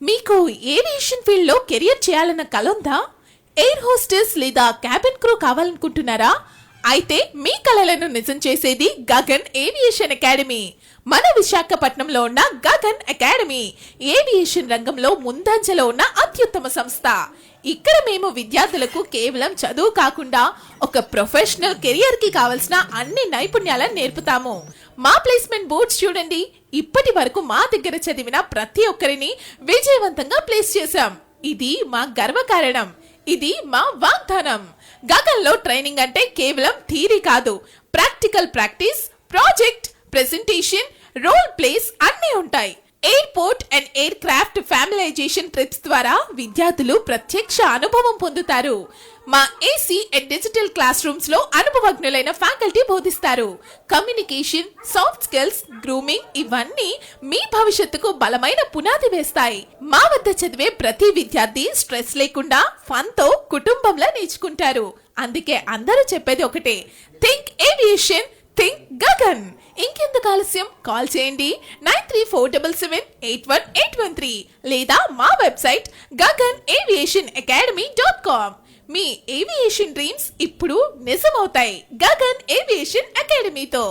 మీకు aviation field లో career చేయాలన్న కల ఉందా? ఎయిర్ హోస్టెస్ లేదా క్యాబిన్ క్రూ కావాలనుకుంటున్నారా? అయితే మీ కలలను నిజం చేసేది గగన్ ఏవియేషన్ అకాడమీ. మన విశాఖపట్నంలో ఉన్న గగన్ అకాడమీ ఏవియేషన్ రంగంలో ముందంజలో ఉన్న అత్యుత్తమ సంస్థ. ఇక్కడ మేము విద్యార్థులకు కేవలం చదువు కాకుండా ఒక ప్రొఫెషనల్ కెరియర్ కి కావలసిన అన్ని నైపుణ్యాలను నేర్పుతాము. మా ప్లేస్మెంట్ బోర్డ్స్ చూడండి. ఇప్పటి వరకు మా దగ్గర చదివిన ప్రతి ఒక్కరిని విజయవంతంగా ప్లేస్ చేశాం. ఇది మా గర్వకారణం. ఇది మా వాగ్దానం. గగన్ లో ట్రైనింగ్ అంటే కేవలం థియరీ కాదు, practical practice, project, presentation, role plays అన్నీ ఉంటాయి. Airport and aircraft familiarization trips ద్వారా విద్యార్థులు ప్రత్యక్ష అనుభవం పొందుతారు. మా AC and digital class rooms లో అనుభవజ్ఞులైన ఫ్యాకల్టీ బోధిస్తారు. కమ్యూనికేషన్, సాఫ్ట్ స్కిల్స్, గ్రూమింగ్ ఇవన్నీ మీ భవిష్యత్తుకు బలమైన పునాది వేస్తాయి. మా వద్ద చదివే ప్రతి విద్యార్థి స్ట్రెస్ లేకుండా ఫన్ తో కుటుంబంలో నేర్చుకుంటారు. అందుకే అందరూ చెప్పేది ఒకటే, థింక్ ఏవియేషన్, థింక్ గగన్. ఇంకెందుకు ఆలస్యం, కాల్ చేయండి 9347781813 లేదా మా వెబ్సైట్ gaganaviationacademy.com. మీ ఏవియేషన్ డ్రీమ్స్ ఇప్పుడు నిజమవుతాయి గగన్ ఏవియేషన్ అకాడమీతో.